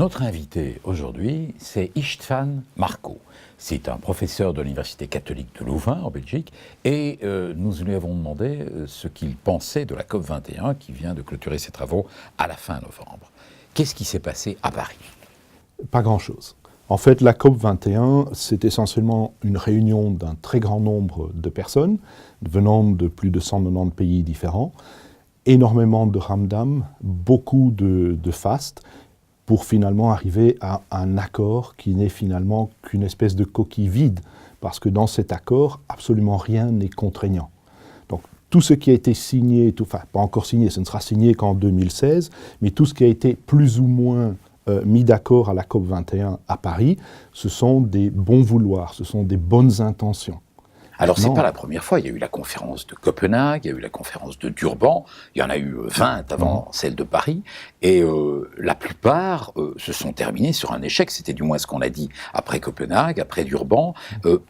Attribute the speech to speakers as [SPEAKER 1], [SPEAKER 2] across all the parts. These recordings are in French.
[SPEAKER 1] Notre invité aujourd'hui, c'est István Markó. C'est un professeur de l'Université catholique de Louvain, en Belgique, et nous lui avons demandé ce qu'il pensait de la COP21 qui vient de clôturer ses travaux à la fin novembre. Qu'est-ce qui s'est passé à Paris?
[SPEAKER 2] Pas grand-chose. En fait, la COP21, c'est essentiellement une réunion d'un très grand nombre de personnes, venant de plus de 190 pays différents, énormément de ramdam, beaucoup de fastes, pour finalement arriver à un accord qui n'est finalement qu'une espèce de coquille vide, parce que dans cet accord, absolument rien n'est contraignant. Donc tout ce qui a été signé, enfin pas encore signé, ce ne sera signé qu'en 2016, mais tout ce qui a été plus ou moins mis d'accord à la COP21 à Paris, ce sont des bons vouloirs, ce sont des bonnes intentions.
[SPEAKER 1] Alors, c'est pas la première fois. Il y a eu la conférence de Copenhague, il y a eu la conférence de Durban, il y en a eu 20 avant celle de Paris, et la plupart se sont terminés sur un échec. C'était du moins ce qu'on a dit après Copenhague, après Durban.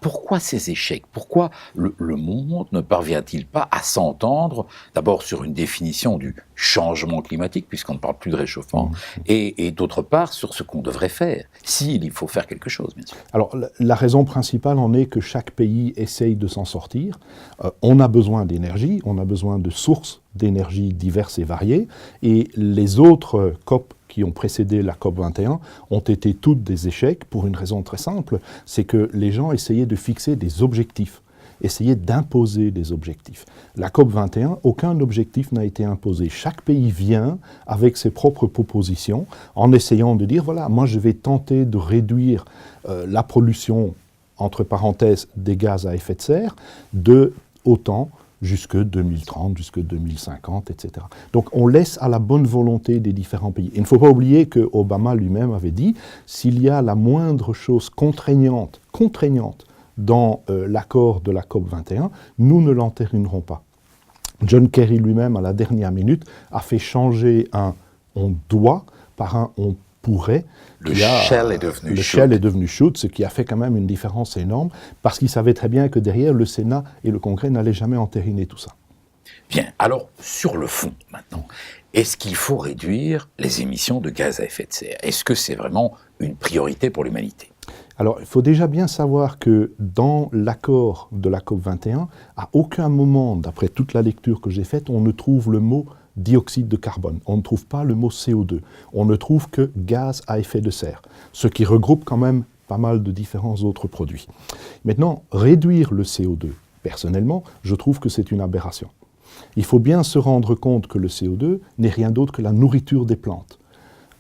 [SPEAKER 1] Pourquoi ces échecs? Pourquoi le monde ne parvient-il pas à s'entendre, d'abord sur une définition du changement climatique, puisqu'on ne parle plus de réchauffement, et d'autre part sur ce qu'on devrait faire, s'il faut faire quelque chose, bien sûr.
[SPEAKER 2] Alors, la raison principale en est que chaque pays essaye de s'en sortir. On a besoin d'énergie, on a besoin de sources d'énergie diverses et variées, et les autres COP qui ont précédé la COP21 ont été toutes des échecs pour une raison très simple, c'est que les gens essayaient de fixer des objectifs, essayaient d'imposer des objectifs. La COP21, aucun objectif n'a été imposé. Chaque pays vient avec ses propres propositions en essayant de dire, voilà, moi je vais tenter de réduire la pollution entre parenthèses, des gaz à effet de serre, de autant jusque 2030, jusque 2050, etc. Donc on laisse à la bonne volonté des différents pays. Il ne faut pas oublier que Obama lui-même avait dit, s'il y a la moindre chose contraignante dans l'accord de la COP21, nous ne l'entérinerons pas. John Kerry lui-même, à la dernière minute, a fait changer un « on doit » par un « on pourrait ».
[SPEAKER 1] Le shall est devenu should.
[SPEAKER 2] Le shall est devenu should, ce qui a fait quand même une différence énorme, parce qu'il savait très bien que derrière, le Sénat et le Congrès n'allaient jamais entériner tout ça.
[SPEAKER 1] Bien, alors, sur le fond, maintenant, est-ce qu'il faut réduire les émissions de gaz à effet de serre? Est-ce que c'est vraiment une priorité pour l'humanité?
[SPEAKER 2] Alors, il faut déjà bien savoir que dans l'accord de la COP21, à aucun moment, d'après toute la lecture que j'ai faite, on ne trouve le mot dioxyde de carbone. On ne trouve pas le mot CO2. On ne trouve que gaz à effet de serre, ce qui regroupe quand même pas mal de différents autres produits. Maintenant, réduire le CO2, personnellement, je trouve que c'est une aberration. Il faut bien se rendre compte que le CO2 n'est rien d'autre que la nourriture des plantes.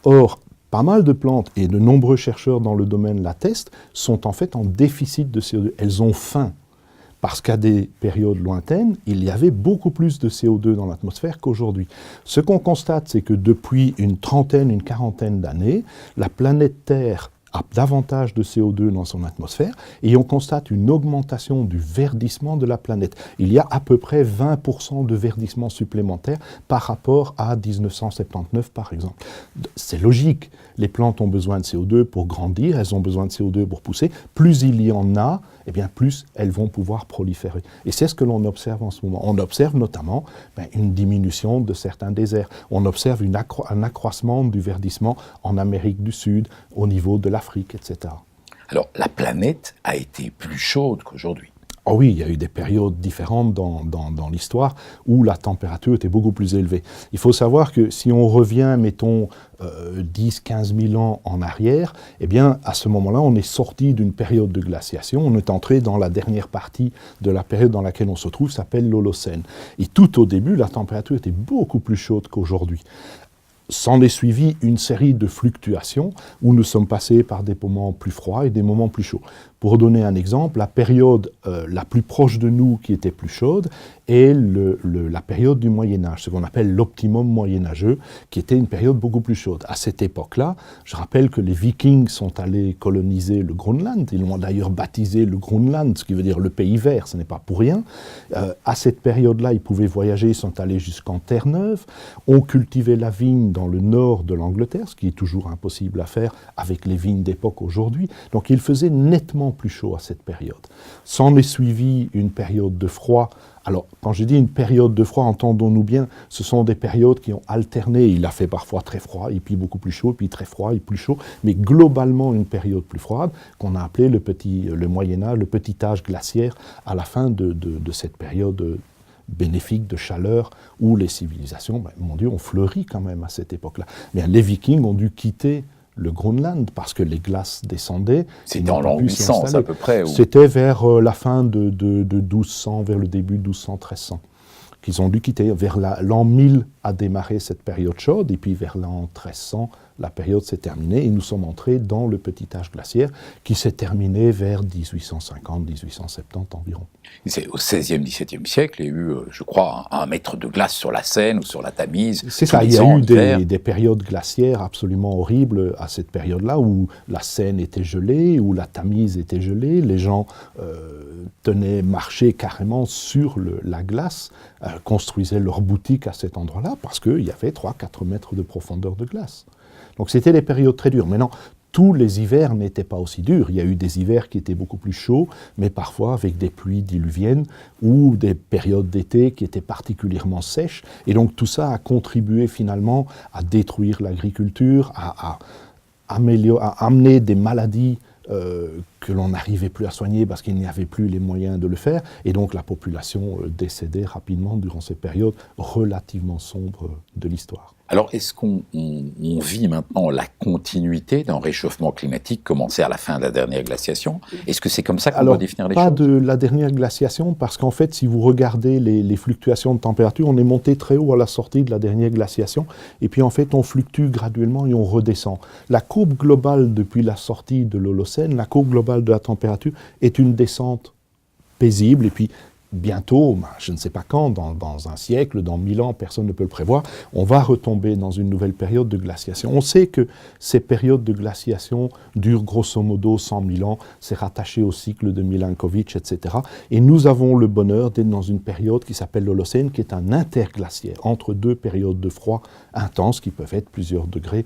[SPEAKER 2] Or, pas mal de plantes, et de nombreux chercheurs dans le domaine l'attestent, sont en fait en déficit de CO2. Elles ont faim. Parce qu'à des périodes lointaines, il y avait beaucoup plus de CO2 dans l'atmosphère qu'aujourd'hui. Ce qu'on constate, c'est que depuis une trentaine, une quarantaine d'années, la planète Terre a davantage de CO2 dans son atmosphère et on constate une augmentation du verdissement de la planète. Il y a à peu près 20% de verdissement supplémentaire par rapport à 1979 par exemple. C'est logique, les plantes ont besoin de CO2 pour grandir, elles ont besoin de CO2 pour pousser. Plus il y en a, eh bien plus elles vont pouvoir proliférer. Et c'est ce que l'on observe en ce moment. On observe notamment une diminution de certains déserts. On observe un accroissement du verdissement en Amérique du Sud, au niveau de l'Afrique, etc.
[SPEAKER 1] Alors, la planète a été plus chaude qu'aujourd'hui.
[SPEAKER 2] Oh oui, il y a eu des périodes différentes dans l'histoire où la température était beaucoup plus élevée. Il faut savoir que si on revient, mettons, 10-15 000 ans en arrière, eh bien, à ce moment-là, on est sorti d'une période de glaciation, on est entré dans la dernière partie de la période dans laquelle on se trouve, s'appelle l'Holocène. Et tout au début, la température était beaucoup plus chaude qu'aujourd'hui. S'en est suivi une série de fluctuations où nous sommes passés par des moments plus froids et des moments plus chauds. Pour donner un exemple, la période la plus proche de nous qui était plus chaude est la période du Moyen-Âge, ce qu'on appelle l'optimum moyenâgeux, qui était une période beaucoup plus chaude. À cette époque-là, je rappelle que les Vikings sont allés coloniser le Groenland, ils l'ont d'ailleurs baptisé le Groenland, ce qui veut dire le pays vert, ce n'est pas pour rien. À cette période-là, ils pouvaient voyager, ils sont allés jusqu'en Terre-Neuve, on cultivait la vigne dans le nord de l'Angleterre, ce qui est toujours impossible à faire avec les vignes d'époque aujourd'hui. Donc il faisait nettement plus chaud à cette période. S'en est suivi une période de froid Alors, quand je dis une période de froid, entendons-nous bien, ce sont des périodes qui ont alterné. Il a fait parfois très froid, et puis beaucoup plus chaud, puis très froid et plus chaud, mais globalement une période plus froide qu'on a appelée le Moyen-Âge, le petit âge glaciaire, à la fin de cette période bénéfique de chaleur où les civilisations, mon Dieu, ont fleuri quand même à cette époque-là. Mais les Vikings ont dû quitter le Groenland parce que les glaces descendaient.
[SPEAKER 1] C'était en l'an 800 à peu près.
[SPEAKER 2] C'était vers la fin de 1200, vers le début de 1200-1300 qu'ils ont dû quitter. Vers l'an 1000 a démarré cette période chaude, et puis vers l'an 1300, la période s'est terminée, et nous sommes entrés dans le petit âge glaciaire qui s'est terminé vers 1850-1870 environ.
[SPEAKER 1] C'est au XVIe, XVIIe siècle, il y a eu, je crois, un mètre de glace sur la Seine ou sur la Tamise.
[SPEAKER 2] C'est ça, il y a eu des périodes glaciaires absolument horribles à cette période-là, où la Seine était gelée, où la Tamise était gelée, les gens marchaient carrément sur la glace, construisaient leurs boutiques à cet endroit-là, parce qu'il y avait 3-4 mètres de profondeur de glace. Donc c'était des périodes très dures. Maintenant, tous les hivers n'étaient pas aussi durs. Il y a eu des hivers qui étaient beaucoup plus chauds, mais parfois avec des pluies diluviennes ou des périodes d'été qui étaient particulièrement sèches. Et donc tout ça a contribué finalement à détruire l'agriculture, à amener des maladies que l'on n'arrivait plus à soigner parce qu'il n'y avait plus les moyens de le faire. Et donc la population décédait rapidement durant ces périodes relativement sombres de l'histoire.
[SPEAKER 1] Alors, est-ce qu'on vit maintenant la continuité d'un réchauffement climatique commencé à la fin de la dernière glaciation? Est-ce que c'est comme ça qu'on doit définir les choses?
[SPEAKER 2] Pas de la dernière glaciation, parce qu'en fait, si vous regardez les fluctuations de température, on est monté très haut à la sortie de la dernière glaciation, et puis en fait, on fluctue graduellement et on redescend. La courbe globale depuis la sortie de l'Holocène, la courbe globale de la température, est une descente paisible, et puis bientôt, je ne sais pas quand, dans un siècle, dans 1000 ans, personne ne peut le prévoir, on va retomber dans une nouvelle période de glaciation. On sait que ces périodes de glaciation durent grosso modo 100 000 ans, c'est rattaché au cycle de Milankovitch, etc. Et nous avons le bonheur d'être dans une période qui s'appelle l'Holocène, qui est un interglaciaire, entre deux périodes de froid intense, qui peuvent être plusieurs degrés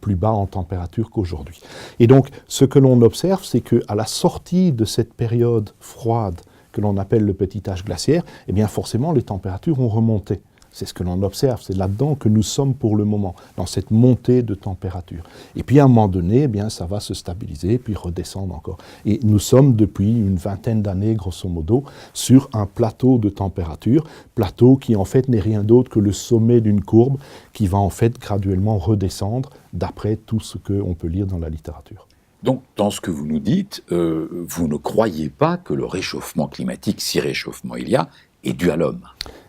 [SPEAKER 2] plus bas en température qu'aujourd'hui. Et donc, ce que l'on observe, c'est qu'à la sortie de cette période froide, que l'on appelle le petit âge glaciaire, eh bien forcément les températures ont remonté. C'est ce que l'on observe, c'est là-dedans que nous sommes pour le moment, dans cette montée de température. Et puis à un moment donné, eh bien, ça va se stabiliser, puis redescendre encore. Et nous sommes depuis une vingtaine d'années, grosso modo, sur un plateau de température, plateau qui en fait n'est rien d'autre que le sommet d'une courbe qui va en fait graduellement redescendre, d'après tout ce qu'on peut lire dans la littérature.
[SPEAKER 1] Donc, dans ce que vous nous dites, vous ne croyez pas que le réchauffement climatique, si réchauffement il y a, est dû à l'homme?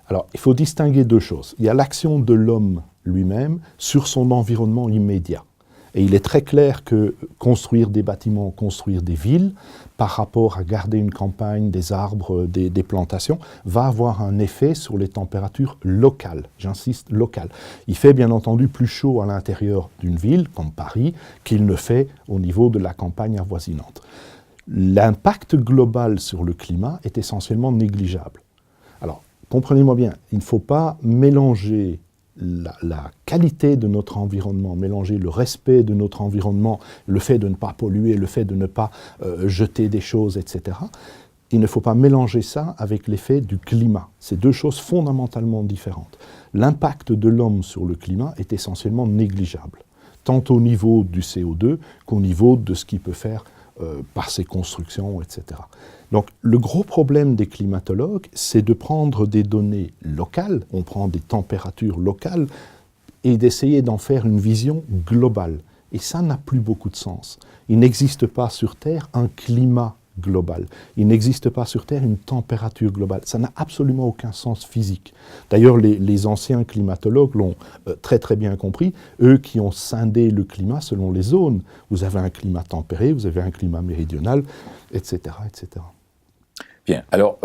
[SPEAKER 2] Alors, il faut distinguer deux choses. Il y a l'action de l'homme lui-même sur son environnement immédiat. Et il est très clair que construire des bâtiments, construire des villes, par rapport à garder une campagne, des arbres, des plantations, va avoir un effet sur les températures locales. J'insiste, locales. Il fait bien entendu plus chaud à l'intérieur d'une ville, comme Paris, qu'il ne fait au niveau de la campagne avoisinante. L'impact global sur le climat est essentiellement négligeable. Alors, comprenez-moi bien, il ne faut pas mélanger la qualité de notre environnement, mélanger le respect de notre environnement, le fait de ne pas polluer, le fait de ne pas jeter des choses, etc. Il ne faut pas mélanger ça avec l'effet du climat. C'est deux choses fondamentalement différentes. L'impact de l'homme sur le climat est essentiellement négligeable, tant au niveau du CO2 qu'au niveau de ce qu'il peut faire par ses constructions, etc. Donc le gros problème des climatologues, c'est de prendre des données locales, on prend des températures locales, et d'essayer d'en faire une vision globale. Et ça n'a plus beaucoup de sens. Il n'existe pas sur Terre un climat global. Il n'existe pas sur Terre une température globale. Ça n'a absolument aucun sens physique. D'ailleurs, les anciens climatologues l'ont très très bien compris, eux qui ont scindé le climat selon les zones. Vous avez un climat tempéré, vous avez un climat méridional, etc. etc.
[SPEAKER 1] Bien, alors,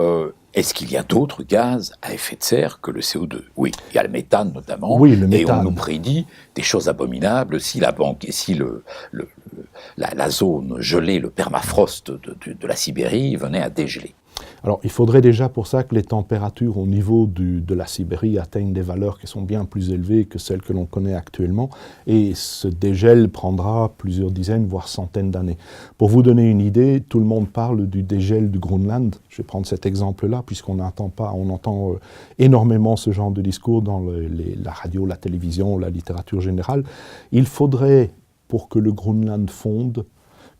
[SPEAKER 1] est-ce qu'il y a d'autres gaz à effet de serre que le CO2? Oui, il y a le méthane notamment,
[SPEAKER 2] oui, le méthane.
[SPEAKER 1] Et on nous prédit des choses abominables si la zone gelée, le permafrost de la Sibérie venait à dégeler.
[SPEAKER 2] Alors, il faudrait déjà pour ça que les températures au niveau de la Sibérie atteignent des valeurs qui sont bien plus élevées que celles que l'on connaît actuellement. Et ce dégel prendra plusieurs dizaines, voire centaines d'années. Pour vous donner une idée, tout le monde parle du dégel du Groenland. Je vais prendre cet exemple-là, puisqu'on entend énormément ce genre de discours dans la radio, la télévision, la littérature générale. Il faudrait, pour que le Groenland fonde,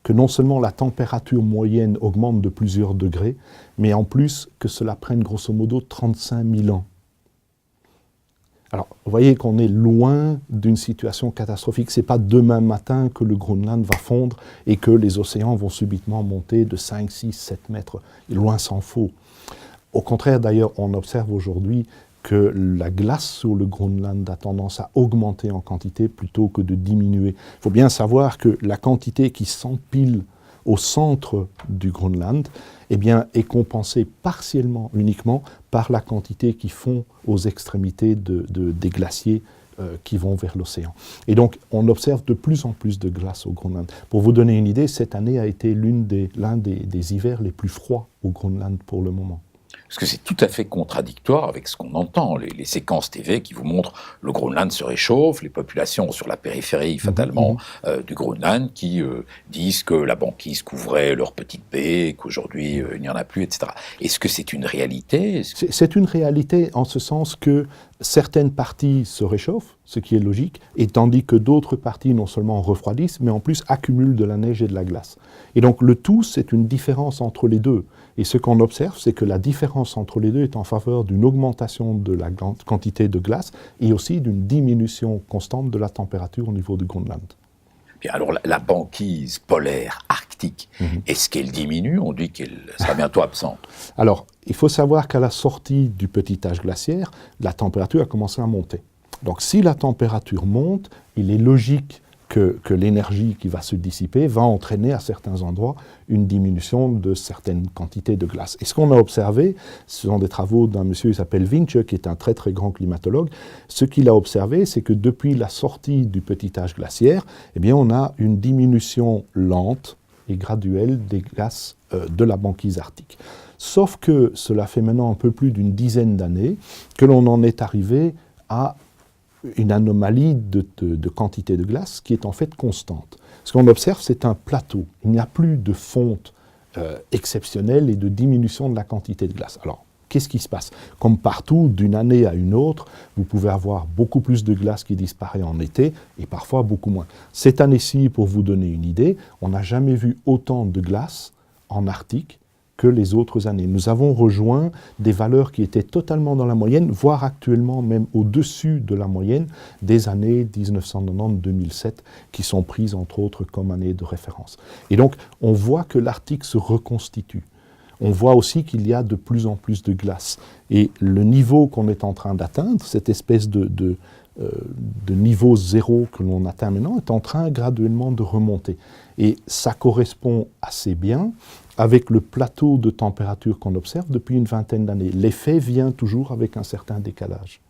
[SPEAKER 2] que non seulement la température moyenne augmente de plusieurs degrés, mais en plus que cela prenne grosso modo 35 000 ans. Alors, vous voyez qu'on est loin d'une situation catastrophique. Ce n'est pas demain matin que le Groenland va fondre et que les océans vont subitement monter de 5, 6, 7 mètres. Loin s'en faut. Au contraire, d'ailleurs, on observe aujourd'hui que la glace sur le Groenland a tendance à augmenter en quantité plutôt que de diminuer. Il faut bien savoir que la quantité qui s'empile au centre du Groenland eh bien, est compensée partiellement, uniquement, par la quantité qui fond aux extrémités des glaciers qui vont vers l'océan. Et donc, on observe de plus en plus de glace au Groenland. Pour vous donner une idée, cette année a été l'un des hivers les plus froids au Groenland pour le moment.
[SPEAKER 1] Parce que c'est tout à fait contradictoire avec ce qu'on entend, les séquences TV qui vous montrent le Groenland se réchauffe, les populations sur la périphérie fatalement du Groenland qui disent que la banquise couvrait leur petite baie, qu'aujourd'hui il n'y en a plus, etc. Est-ce que c'est une réalité?
[SPEAKER 2] C'est une réalité en ce sens que certaines parties se réchauffent, ce qui est logique, et tandis que d'autres parties non seulement refroidissent, mais en plus accumulent de la neige et de la glace. Et donc le tout, c'est une différence entre les deux. Et ce qu'on observe, c'est que la différence entre les deux est en faveur d'une augmentation de la quantité de glace et aussi d'une diminution constante de la température au niveau du Groenland.
[SPEAKER 1] Bien, alors la banquise polaire arctique, est-ce qu'elle diminue? On dit qu'elle sera bientôt absente.
[SPEAKER 2] Alors, il faut savoir qu'à la sortie du petit âge glaciaire, la température a commencé à monter. Donc si la température monte, il est logique que l'énergie qui va se dissiper va entraîner à certains endroits une diminution de certaines quantités de glace. Et ce qu'on a observé, ce sont des travaux d'un monsieur qui s'appelle Vince, qui est un très très grand climatologue. Ce qu'il a observé, c'est que depuis la sortie du petit âge glaciaire, eh bien, on a une diminution lente et graduelle des glaces de la banquise arctique. Sauf que cela fait maintenant un peu plus d'une dizaine d'années que l'on en est arrivé à une anomalie de quantité de glace qui est en fait constante. Ce qu'on observe, c'est un plateau. Il n'y a plus de fonte exceptionnelle et de diminution de la quantité de glace. Alors, qu'est-ce qui se passe? Comme partout, d'une année à une autre, vous pouvez avoir beaucoup plus de glace qui disparaît en été et parfois beaucoup moins. Cette année-ci, pour vous donner une idée, on n'a jamais vu autant de glace en Arctique que les autres années. Nous avons rejoint des valeurs qui étaient totalement dans la moyenne, voire actuellement même au-dessus de la moyenne des années 1990-2007, qui sont prises entre autres comme années de référence. Et donc, on voit que l'Arctique se reconstitue. On voit aussi qu'il y a de plus en plus de glace. Et le niveau qu'on est en train d'atteindre, cette espèce de niveau zéro que l'on atteint maintenant, est en train graduellement de remonter. Et ça correspond assez bien avec le plateau de température qu'on observe depuis une vingtaine d'années. L'effet vient toujours avec un certain décalage.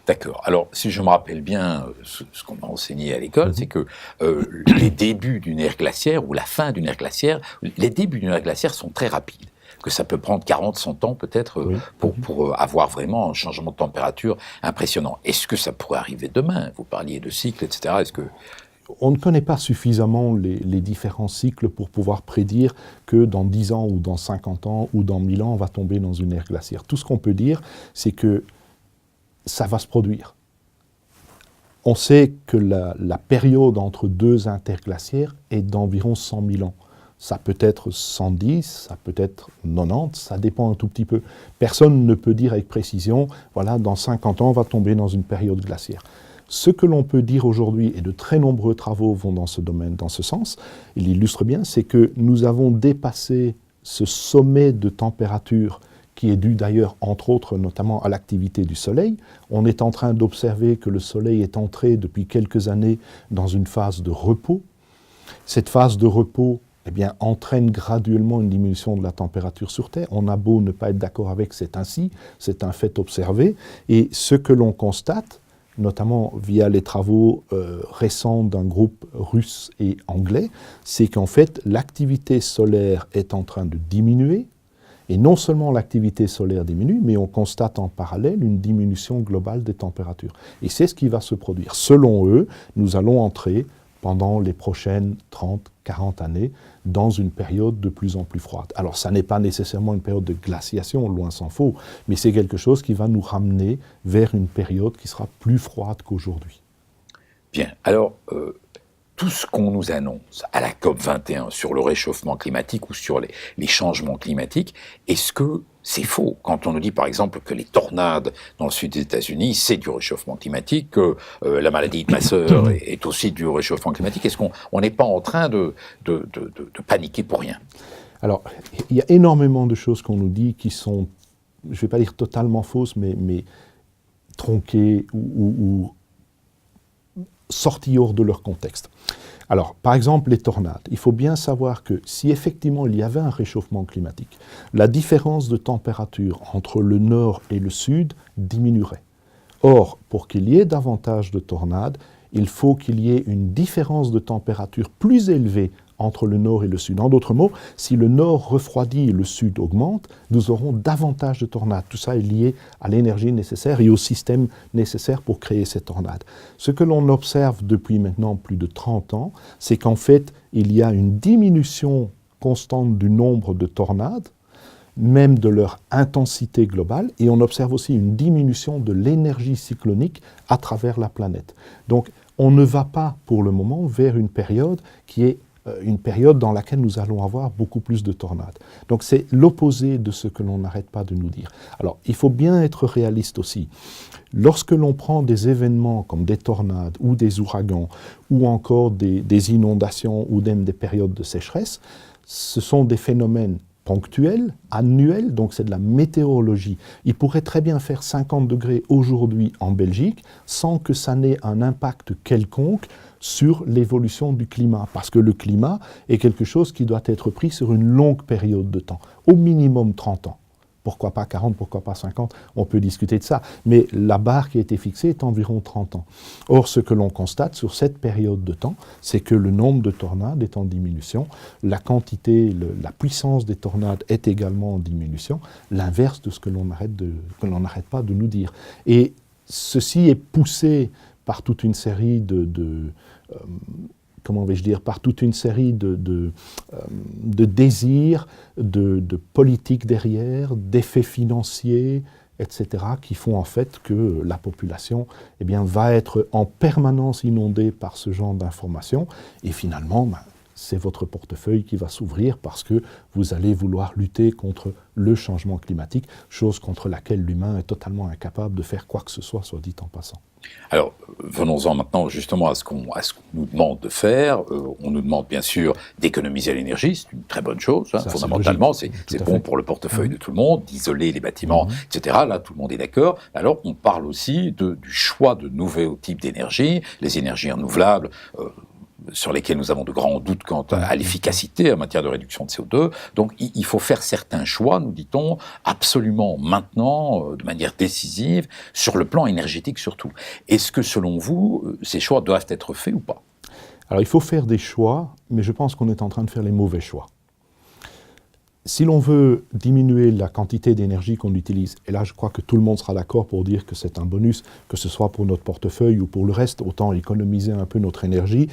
[SPEAKER 1] D'accord. Alors, si je me rappelle bien ce qu'on m'a enseigné à l'école, c'est que les débuts d'une ère glaciaire ou la fin d'une ère glaciaire, les débuts d'une ère glaciaire sont très rapides. Que ça peut prendre 40, 100 ans peut-être pour avoir vraiment un changement de température impressionnant. Est-ce que ça pourrait arriver demain? Vous parliez de cycles, etc. Est-ce que...
[SPEAKER 2] On ne connaît pas suffisamment les différents cycles pour pouvoir prédire que dans 10 ans ou dans 50 ans ou dans 1000 ans, on va tomber dans une ère glaciaire. Tout ce qu'on peut dire, c'est que ça va se produire. On sait que la période entre deux interglaciaires est d'environ 100 000 ans. Ça peut être 110, ça peut être 90, ça dépend un tout petit peu. Personne ne peut dire avec précision, voilà, dans 50 ans, on va tomber dans une période glaciaire. Ce que l'on peut dire aujourd'hui, et de très nombreux travaux vont dans ce domaine, dans ce sens, il illustre bien, c'est que nous avons dépassé ce sommet de température qui est dû d'ailleurs, entre autres, notamment à l'activité du Soleil. On est en train d'observer que le Soleil est entré depuis quelques années dans une phase de repos. Cette phase de repos eh bien, entraîne graduellement une diminution de la température sur Terre. On a beau ne pas être d'accord avec, c'est ainsi, c'est un fait observé. Et ce que l'on constate, notamment via les travaux récents d'un groupe russe et anglais, c'est qu'en fait, l'activité solaire est en train de diminuer Et non seulement l'activité solaire diminue, mais on constate en parallèle une diminution globale des températures. Et c'est ce qui va se produire. Selon eux, nous allons entrer pendant les prochaines 30, 40 années dans une période de plus en plus froide. Alors ça n'est pas nécessairement une période de glaciation, loin s'en faut, mais c'est quelque chose qui va nous ramener vers une période qui sera plus froide qu'aujourd'hui.
[SPEAKER 1] Bien, alors tout ce qu'on nous annonce à la COP 21 sur le réchauffement climatique ou sur les changements climatiques, est-ce que c'est faux quand on nous dit par exemple que les tornades dans le sud des États-Unis, c'est du réchauffement climatique, que la maladie de ma sœur est aussi du réchauffement climatique? Est-ce qu'on n'est pas en train de paniquer pour rien?
[SPEAKER 2] Alors, il y a énormément de choses qu'on nous dit qui sont, je ne vais pas dire totalement fausses, mais tronquées ou sorties hors de leur contexte. Alors, par exemple, les tornades. Il faut bien savoir que si effectivement il y avait un réchauffement climatique, la différence de température entre le nord et le sud diminuerait. Or, pour qu'il y ait davantage de tornades, il faut qu'il y ait une différence de température plus élevée entre le nord et le sud. En d'autres mots, si le nord refroidit et le sud augmente, nous aurons davantage de tornades. Tout ça est lié à l'énergie nécessaire et au système nécessaire pour créer ces tornades. Ce que l'on observe depuis maintenant plus de 30 ans, c'est qu'en fait, il y a une diminution constante du nombre de tornades, même de leur intensité globale, et on observe aussi une diminution de l'énergie cyclonique à travers la planète. Donc, on ne va pas, pour le moment, vers une période qui est une période dans laquelle nous allons avoir beaucoup plus de tornades. Donc c'est l'opposé de ce que l'on n'arrête pas de nous dire. Alors il faut bien être réaliste aussi. Lorsque l'on prend des événements comme des tornades ou des ouragans ou encore des inondations ou même des périodes de sécheresse, ce sont des phénomènes ponctuels, annuels, donc c'est de la météorologie. Il pourrait très bien faire 50 degrés aujourd'hui en Belgique sans que ça n'ait un impact quelconque sur l'évolution du climat, parce que le climat est quelque chose qui doit être pris sur une longue période de temps, au minimum 30 ans. Pourquoi pas 40, pourquoi pas 50, on peut discuter de ça. Mais la barre qui a été fixée est environ 30 ans. Or, ce que l'on constate sur cette période de temps, c'est que le nombre de tornades est en diminution, la quantité, la puissance des tornades est également en diminution, l'inverse de ce que l'on n'arrête pas de nous dire. Et ceci est poussé par toute une série par toute une série de désirs, de politiques derrière, d'effets financiers, etc., qui font en fait que la population va être en permanence inondée par ce genre d'informations, et finalement, c'est votre portefeuille qui va s'ouvrir parce que vous allez vouloir lutter contre le changement climatique, chose contre laquelle l'humain est totalement incapable de faire quoi que ce soit dit en passant.
[SPEAKER 1] Alors, venons-en maintenant justement à ce qu'on nous demande de faire. On nous demande bien sûr d'économiser l'énergie, c'est une très bonne chose, hein, fondamentalement, c'est bon pour le portefeuille de tout le monde, d'isoler les bâtiments, etc. Là, tout le monde est d'accord. Alors, on parle aussi du choix de nouveaux types d'énergie, les énergies renouvelables, sur lesquels nous avons de grands doutes quant à l'efficacité en matière de réduction de CO2. Donc il faut faire certains choix, nous dit-on, absolument maintenant, de manière décisive, sur le plan énergétique surtout. Est-ce que selon vous, ces choix doivent être faits ou pas?
[SPEAKER 2] Alors il faut faire des choix, mais je pense qu'on est en train de faire les mauvais choix. Si l'on veut diminuer la quantité d'énergie qu'on utilise, et là je crois que tout le monde sera d'accord pour dire que c'est un bonus, que ce soit pour notre portefeuille ou pour le reste, autant économiser un peu notre énergie,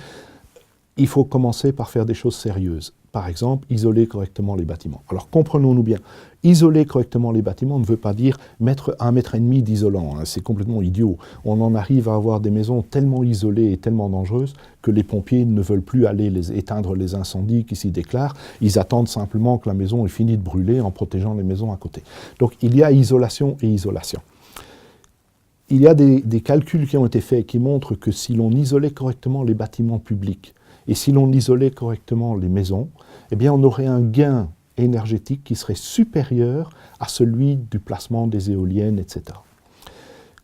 [SPEAKER 2] il faut commencer par faire des choses sérieuses. Par exemple, isoler correctement les bâtiments. Alors comprenons-nous bien, isoler correctement les bâtiments ne veut pas dire mettre 1,5 mètre d'isolant, hein, c'est complètement idiot. On en arrive à avoir des maisons tellement isolées et tellement dangereuses que les pompiers ne veulent plus aller éteindre les incendies qui s'y déclarent, ils attendent simplement que la maison ait fini de brûler en protégeant les maisons à côté. Donc il y a isolation et isolation. Il y a des calculs qui ont été faits qui montrent que si l'on isolait correctement les bâtiments publics, et si l'on isolait correctement les maisons, on aurait un gain énergétique qui serait supérieur à celui du placement des éoliennes, etc.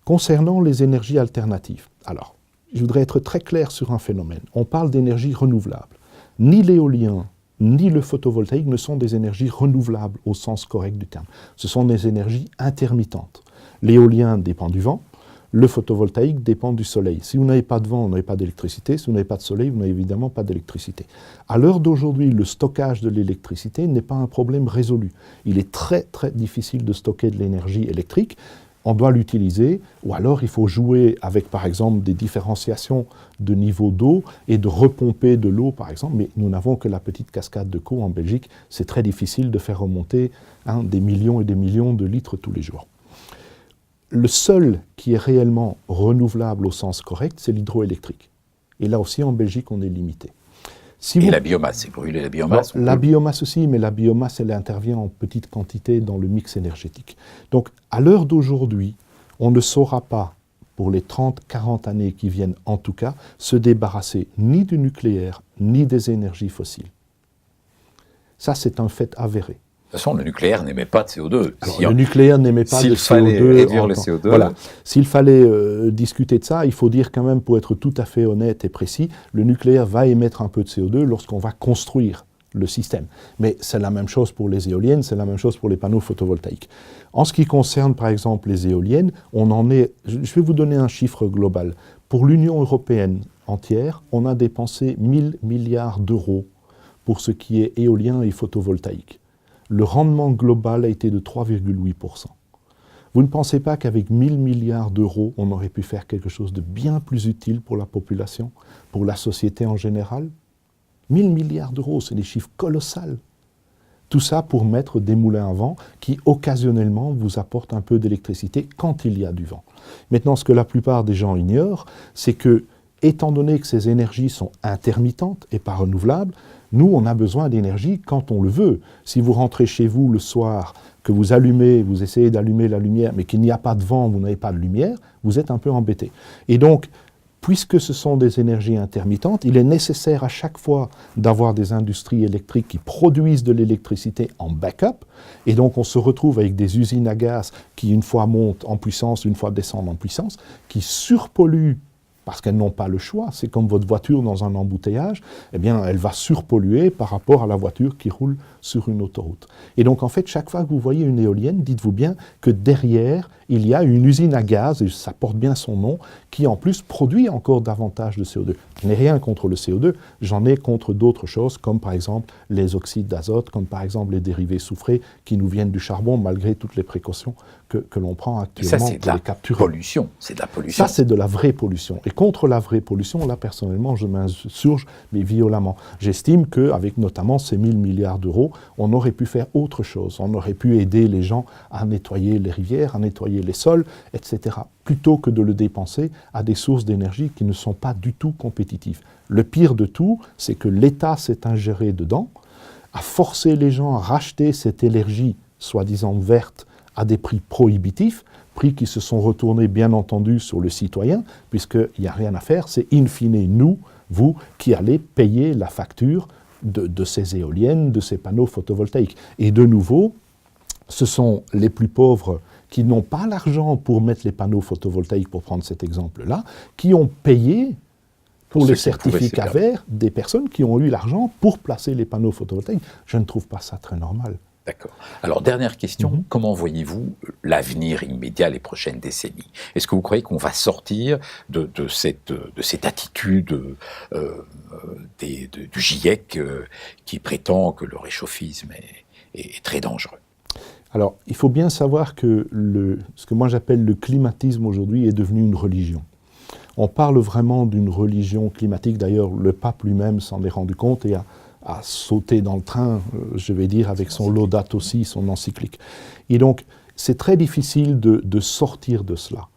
[SPEAKER 2] Concernant les énergies alternatives, alors, je voudrais être très clair sur un phénomène. On parle d'énergie renouvelable. Ni l'éolien, ni le photovoltaïque ne sont des énergies renouvelables au sens correct du terme. Ce sont des énergies intermittentes. L'éolien dépend du vent, Le photovoltaïque dépend du soleil. Si vous n'avez pas de vent, vous n'avez pas d'électricité. Si vous n'avez pas de soleil, vous n'avez évidemment pas d'électricité. À l'heure d'aujourd'hui, le stockage de l'électricité n'est pas un problème résolu. Il est très très difficile de stocker de l'énergie électrique. On doit l'utiliser, ou alors il faut jouer avec, par exemple, des différenciations de niveau d'eau et de repomper de l'eau, par exemple. Mais nous n'avons que la petite cascade de Caux en Belgique. C'est très difficile de faire remonter des millions et des millions de litres tous les jours. Le seul qui est réellement renouvelable au sens correct, c'est l'hydroélectrique. Et là aussi, en Belgique, on est limité.
[SPEAKER 1] La biomasse, c'est brûler la biomasse.
[SPEAKER 2] La biomasse aussi, mais la biomasse, elle intervient en petite quantité dans le mix énergétique. Donc, à l'heure d'aujourd'hui, on ne saura pas, pour les 30, 40 années qui viennent en tout cas, se débarrasser ni du nucléaire, ni des énergies fossiles. Ça, c'est un fait avéré.
[SPEAKER 1] De toute façon, le nucléaire n'émet pas de CO2.
[SPEAKER 2] Alors, le nucléaire n'émet pas de CO2.
[SPEAKER 3] S'il fallait réduire le CO2...
[SPEAKER 2] Voilà. S'il fallait discuter de ça, il faut dire quand même, pour être tout à fait honnête et précis, le nucléaire va émettre un peu de CO2 lorsqu'on va construire le système. Mais c'est la même chose pour les éoliennes, c'est la même chose pour les panneaux photovoltaïques. En ce qui concerne, par exemple, les éoliennes, on en est... Je vais vous donner un chiffre global. Pour l'Union européenne entière, on a dépensé 1000 milliards d'euros pour ce qui est éolien et photovoltaïque. Le rendement global a été de 3,8%. Vous ne pensez pas qu'avec 1000 milliards d'euros, on aurait pu faire quelque chose de bien plus utile pour la population, pour la société en général ? 1000 milliards d'euros, c'est des chiffres colossaux. Tout ça pour mettre des moulins à vent qui, occasionnellement, vous apportent un peu d'électricité quand il y a du vent. Maintenant, ce que la plupart des gens ignorent, c'est que, étant donné que ces énergies sont intermittentes et pas renouvelables, nous, on a besoin d'énergie quand on le veut. Si vous rentrez chez vous le soir, que vous allumez, vous essayez d'allumer la lumière, mais qu'il n'y a pas de vent, vous n'avez pas de lumière, vous êtes un peu embêté. Et donc, puisque ce sont des énergies intermittentes, il est nécessaire à chaque fois d'avoir des industries électriques qui produisent de l'électricité en backup. Et donc, on se retrouve avec des usines à gaz qui, une fois montent en puissance, une fois descendent en puissance, qui surpolluent parce qu'elles n'ont pas le choix. C'est comme votre voiture dans un embouteillage, eh bien, elle va surpolluer par rapport à la voiture qui roule sur une autoroute. Et donc, en fait, chaque fois que vous voyez une éolienne, dites-vous bien que derrière, il y a une usine à gaz, et ça porte bien son nom, qui en plus produit encore davantage de CO2. Je n'ai rien contre le CO2, j'en ai contre d'autres choses, comme par exemple les oxydes d'azote, comme par exemple les dérivés soufrés qui nous viennent du charbon, malgré toutes les précautions que l'on prend actuellement pour les capturer.
[SPEAKER 1] Pollution. C'est de la pollution.
[SPEAKER 2] Ça, c'est de la vraie pollution. Et contre la vraie pollution, là, personnellement, je m'insurge, mais violemment. J'estime qu'avec notamment ces 1000 milliards d'euros, on aurait pu faire autre chose. On aurait pu aider les gens à nettoyer les rivières, à nettoyer les sols, etc., plutôt que de le dépenser à des sources d'énergie qui ne sont pas du tout compétitives. Le pire de tout, c'est que l'État s'est ingéré dedans, a forcé les gens à racheter cette énergie, soi-disant verte, à des prix prohibitifs, prix qui se sont retournés bien entendu sur le citoyen, puisqu'il n'y a rien à faire, c'est in fine nous, vous, qui allez payer la facture de ces éoliennes, de ces panneaux photovoltaïques. Et de nouveau, ce sont les plus pauvres qui n'ont pas l'argent pour mettre les panneaux photovoltaïques, pour prendre cet exemple-là, qui ont payé pour les certificats verts des personnes qui ont eu l'argent pour placer les panneaux photovoltaïques. Je ne trouve pas ça très normal.
[SPEAKER 1] D'accord. Alors, dernière question, comment voyez-vous l'avenir immédiat, les prochaines décennies ? Est-ce que vous croyez qu'on va sortir de cette attitude du GIEC qui prétend que le réchauffisme est très dangereux ?
[SPEAKER 2] Alors, il faut bien savoir que ce que moi j'appelle le climatisme aujourd'hui est devenu une religion. On parle vraiment d'une religion climatique, d'ailleurs le pape lui-même s'en est rendu compte et a sauté dans le train, je vais dire, avec son Laudato Si, son encyclique. Et donc, c'est très difficile de sortir de cela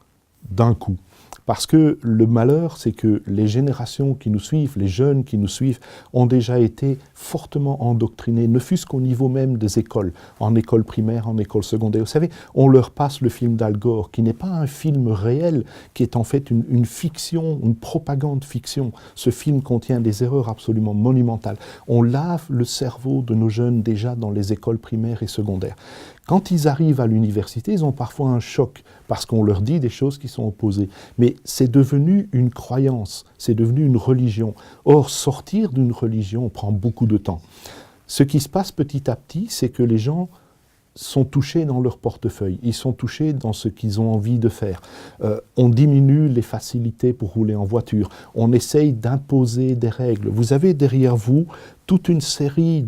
[SPEAKER 2] d'un coup. Parce que le malheur, c'est que les générations qui nous suivent, les jeunes qui nous suivent, ont déjà été fortement endoctrinés, ne fût-ce qu'au niveau même des écoles, en école primaire, en école secondaire. Vous savez, on leur passe le film d'Al Gore, qui n'est pas un film réel, qui est en fait une fiction, une propagande fiction. Ce film contient des erreurs absolument monumentales. On lave le cerveau de nos jeunes déjà dans les écoles primaires et secondaires. Quand ils arrivent à l'université, ils ont parfois un choc parce qu'on leur dit des choses qui sont opposées. Mais c'est devenu une croyance, c'est devenu une religion. Or, sortir d'une religion prend beaucoup de temps. Ce qui se passe petit à petit, c'est que les gens sont touchés dans leur portefeuille, ils sont touchés dans ce qu'ils ont envie de faire. On diminue les facilités pour rouler en voiture, on essaye d'imposer des règles. Vous avez derrière vous toute une série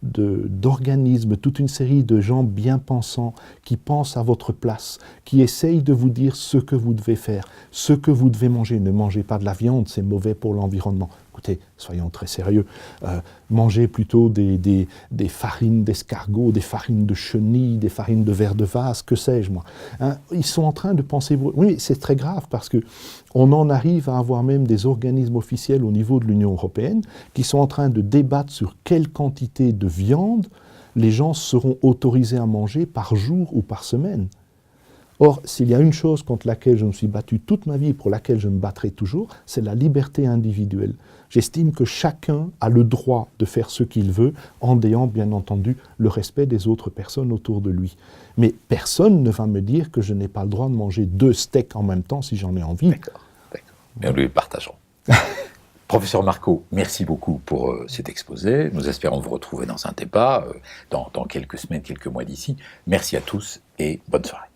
[SPEAKER 2] d'organismes, toute une série de gens bien pensants qui pensent à votre place, qui essayent de vous dire ce que vous devez faire, ce que vous devez manger. Ne mangez pas de la viande, c'est mauvais pour l'environnement. Écoutez, soyons très sérieux. Mangez plutôt des farines d'escargot, des farines de chenille, des farines de vers de vase, que sais-je moi. Hein, ils sont en train de penser... Oui, c'est très grave parce que on en arrive à avoir même des organismes officiels au niveau de l'Union européenne qui sont en train de débattre sur quelle quantité de viande les gens seront autorisés à manger par jour ou par semaine. Or, s'il y a une chose contre laquelle je me suis battu toute ma vie, pour laquelle je me battrai toujours, c'est la liberté individuelle. J'estime que chacun a le droit de faire ce qu'il veut, en ayant bien entendu le respect des autres personnes autour de lui. Mais personne ne va me dire que je n'ai pas le droit de manger 2 steaks en même temps si j'en ai envie.
[SPEAKER 1] D'accord. Mais nous les partageons. Professeur Marco, merci beaucoup pour cet exposé. Nous espérons vous retrouver dans un débat dans quelques semaines, quelques mois d'ici. Merci à tous et bonne soirée.